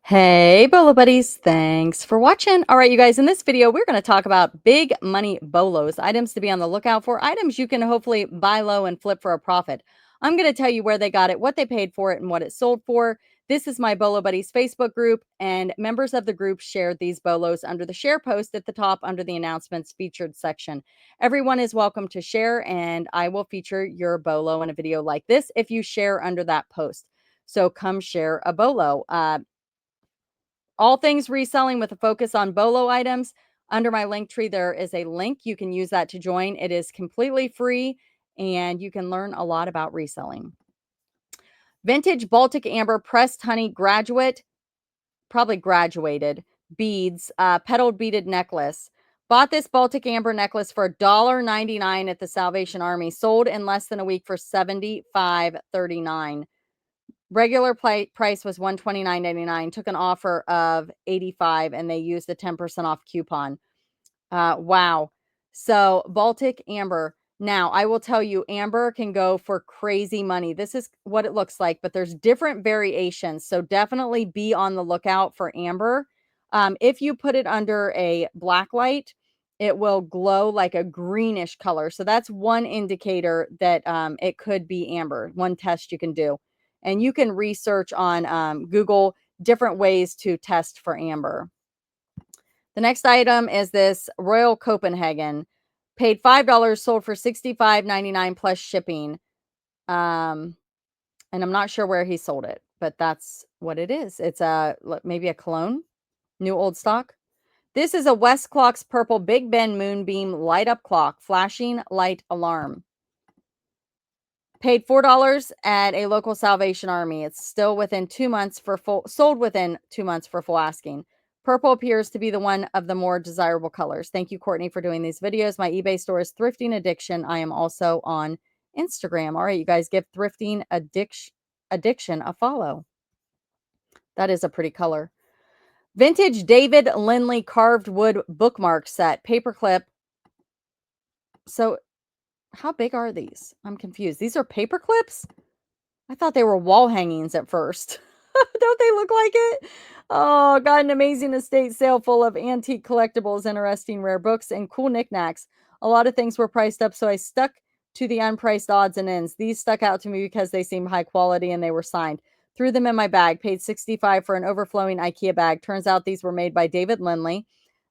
Hey, Bolo buddies. Thanks for watching. All right, you guys, in this video, we're going to talk about big money bolos, items to be on the lookout for, items you can hopefully buy low and flip for a profit. I'm going to tell you where they got it, what they paid for it, and what it sold for. This is my Bolo Buddies Facebook group, and members of the group shared these bolos under the share post at the top under the announcements featured section. Everyone is welcome to share, and I will feature your bolo in a video like this if you share under that post. So come share a bolo. All things reselling with a focus on BOLO items. Under my link tree, there is a link. You can use that to join. It is completely free, and you can learn a lot about reselling. Vintage Baltic Amber Pressed Honey Graduate, probably graduated, beads, petaled beaded necklace. Bought this Baltic Amber necklace for $1.99 at the Salvation Army. Sold in less than a week for $75.39. Regular price was $129.99. Took an offer of $85, and they used the 10% off coupon. Wow. So Baltic Amber. Now, I will tell you, amber can go for crazy money. This is what it looks like, but there's different variations. So definitely be on the lookout for amber. If you put it under a black light, it will glow like a greenish color. So that's one indicator that it could be amber, one test you can do. And you can research on Google different ways to test for amber. The next item is this Royal Copenhagen. Paid $5, sold for $65.99 plus shipping. And I'm not sure where he sold it, but that's what it is. It's maybe a cologne, new old stock. This is a West Clocks Purple Big Ben Moonbeam Light Up Clock, flashing light alarm. Paid $4 at a local Salvation Army. It's still within 2 months for full, sold within 2 months for full asking. Purple appears to be the one of the more desirable colors. Thank you, Courtney, for doing these videos. My eBay store is Thrifting Addiction. I am also on Instagram. All right, you guys, give Thrifting Addiction a follow. That is a pretty color. Vintage David Lindley carved wood bookmark set, paperclip. So how big are these? I'm confused. These are paper clips? I thought they were wall hangings at first. Don't they look like it? Oh, got an amazing estate sale full of antique collectibles, interesting rare books, and cool knickknacks. A lot of things were priced up, so I stuck to the unpriced odds and ends. These stuck out to me because they seemed high quality and they were signed. Threw them in my bag, paid $65 for an overflowing IKEA bag. Turns out these were made by David Lindley,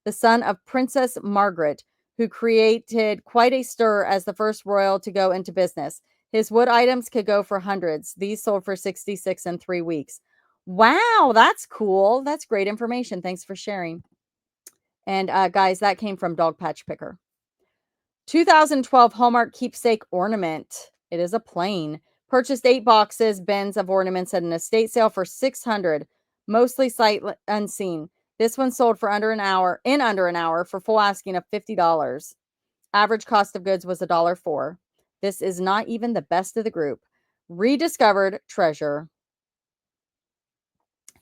the son of Princess Margaret, who created quite a stir as the first royal to go into business. His wood items could go for hundreds. These sold for 66 in 3 weeks. Wow, that's cool. That's great information. Thanks for sharing. And guys, that came from Dog Patch Picker. 2012 Hallmark Keepsake Ornament. It is a plain. Purchased 8 boxes, bins of ornaments at an estate sale for $600, mostly sight unseen. This one sold for under an hour for full asking of $50. Average cost of goods was $1.04. This is not even the best of the group. Rediscovered treasure.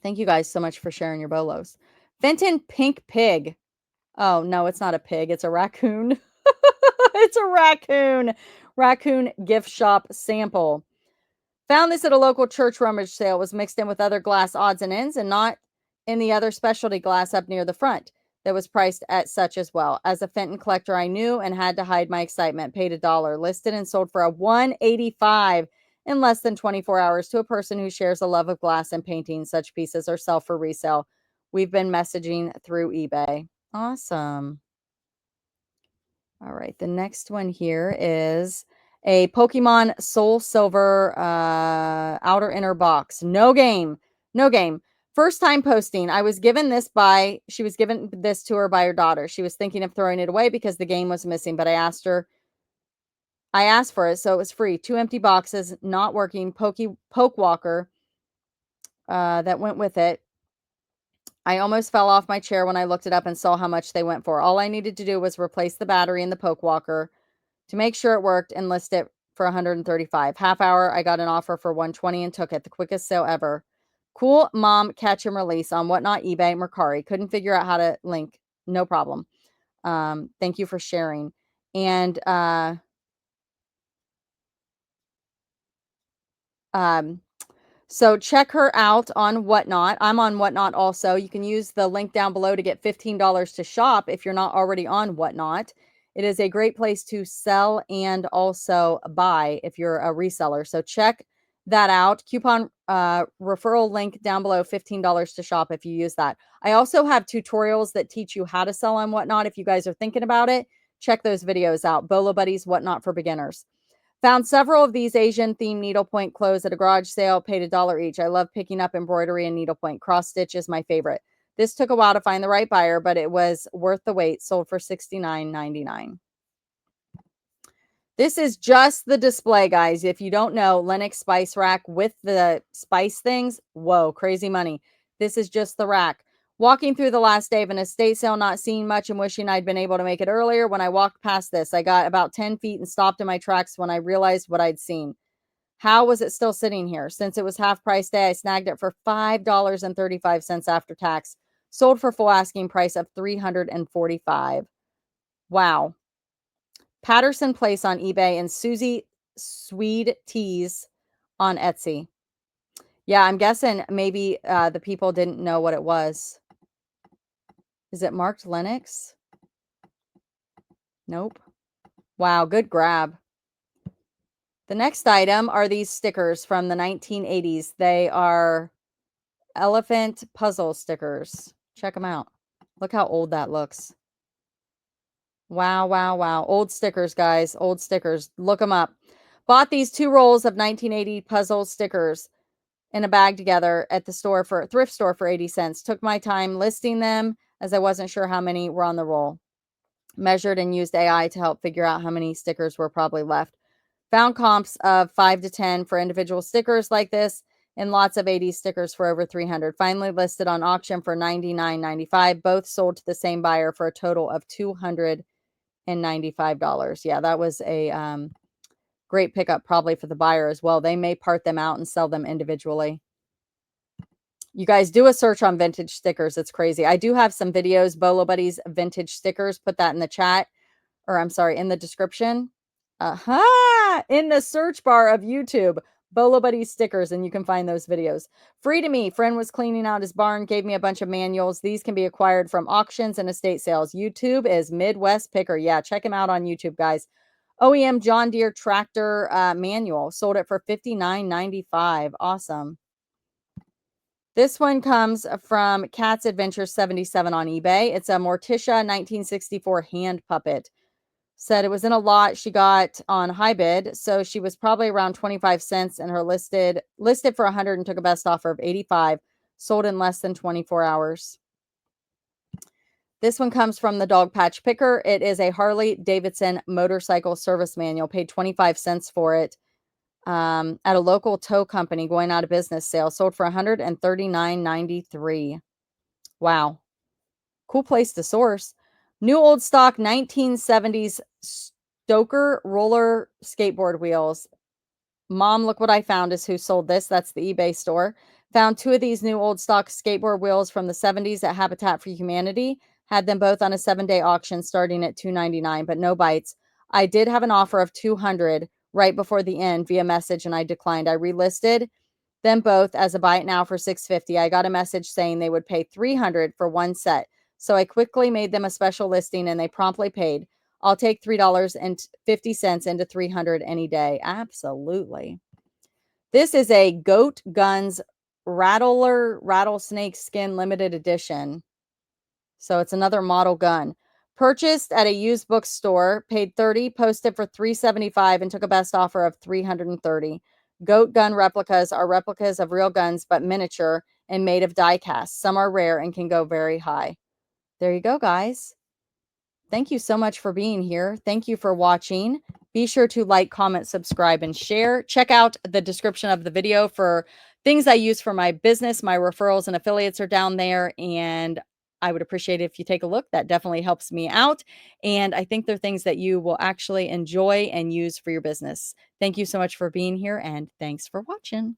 Thank you guys so much for sharing your bolos. Fenton Pink Pig. Oh, no, it's not a pig. It's a raccoon. It's a raccoon. Raccoon gift shop sample. Found this at a local church rummage sale. It was mixed in with other glass odds and ends and not in the other specialty glass up near the front that was priced at such as well. As a Fenton collector, I knew and had to hide my excitement. Paid $1. Listed and sold for a $185 in less than 24 hours to a person who shares a love of glass and painting. Such pieces are sell for resale. We've been messaging through eBay. Awesome. All right, the next one here is a Pokemon Soul Silver outer inner box. No game. No game. First time posting. She was given this to her by her daughter. She was thinking of throwing it away because the game was missing, but I asked for it, so it was free. 2 empty boxes, not working, poke walker that went with it. I almost fell off my chair when I looked it up and saw how much they went for. All I needed to do was replace the battery in the poke walker to make sure it worked and list it for 135. Half hour, I got an offer for 120 and took it. The quickest sale ever. Cool mom catch and release on Whatnot, eBay, Mercari. Couldn't figure out how to link. No problem. Thank you for sharing. And So check her out on Whatnot. I'm on Whatnot also. You can use the link down below to get $15 to shop if you're not already on Whatnot. It is a great place to sell and also buy if you're a reseller. So check that out. Coupon referral link down below, $15 to shop if you use that. I also have tutorials that teach you how to sell on Whatnot. If you guys are thinking about it, check those videos out. BOLO Buddies, Whatnot for Beginners. Found several of these Asian themed needlepoint clothes at a garage sale, paid $1 each. I love picking up embroidery and needlepoint. Cross stitch is my favorite. This took a while to find the right buyer, but it was worth the wait. Sold for $69.99. This is just the display, guys. If you don't know, Lennox spice rack with the spice things. Whoa, crazy money. This is just the rack. Walking through the last day of an estate sale, not seeing much and wishing I'd been able to make it earlier. When I walked past this, I got about 10 feet and stopped in my tracks when I realized what I'd seen. How was it still sitting here? Since it was half price day, I snagged it for $5.35 after tax. Sold for full asking price of $345. Wow. Patterson Place on eBay and Susie Swede Tees on Etsy. Yeah, I'm guessing maybe the people didn't know what it was. Is it marked Lennox? Nope. Wow, good grab. The next item are these stickers from the 1980s. They are elephant puzzle stickers. Check them out. Look how old that looks. Wow, wow, wow. Old stickers, guys. Old stickers. Look them up. Bought these 2 rolls of 1980 puzzle stickers in a bag together at the store for thrift store for 80 cents. Took my time listing them as I wasn't sure how many were on the roll. Measured and used AI to help figure out how many stickers were probably left. Found comps of 5 to 10 for individual stickers like this and lots of 80 stickers for over 300. Finally listed on auction for $99.95. Both sold to the same buyer for a total of $295. Yeah, that was a great pickup probably for the buyer as well. They may part them out and sell them individually. You guys do a search on vintage stickers. It's crazy. I do have some videos, Bolo Buddies vintage stickers. Put that in the chat, or I'm sorry, in the description. In the search bar of YouTube, Bolo Buddies stickers, and you can find those videos. Free to me. Friend was cleaning out his barn, gave me a bunch of manuals. These can be acquired from auctions and estate sales. YouTube is Midwest Picker. Yeah, check him out on YouTube, guys. OEM John Deere tractor manual. Sold it for $59.95. Awesome. This one comes from Cat's Adventure 77 on eBay. It's a Morticia 1964 hand puppet. Said it was in a lot she got on high bid, so she was probably around 25 cents, and her listed for 100 and took a best offer of 85. Sold in less than 24 hours. This one comes from the Dog Patch Picker. It is a Harley Davidson motorcycle service manual. Paid 25 cents for it. At a local tow company going out of business sale. Sold for $139.93. Wow. Cool place to source. New old stock 1970s Stoker roller skateboard wheels. Mom, look what I found is who sold this. That's the eBay store. Found 2 of these new old stock skateboard wheels from the 70s at Habitat for Humanity. Had them both on a 7-day auction starting at $299, but no bites. I did have an offer of $200 right before the end via message, and I declined. I relisted them both as a buy it now for $650. I got a message saying they would pay $300 for one set. So I quickly made them a special listing and they promptly paid. I'll take $3.50 into $300 any day. Absolutely. This is a Goat Guns Rattler Rattlesnake Skin Limited Edition. So it's another model gun. Purchased at a used bookstore, paid $30, posted for $375, and took a best offer of $330. Goat gun replicas are replicas of real guns, but miniature and made of die cast. Some are rare and can go very high. There you go, guys. Thank you so much for being here. Thank you for watching. Be sure to like, comment, subscribe, and share. Check out the description of the video for things I use for my business. My referrals and affiliates are down there, and I would appreciate it if you take a look. That definitely helps me out. And I think they're things that you will actually enjoy and use for your business. Thank you so much for being here, and thanks for watching.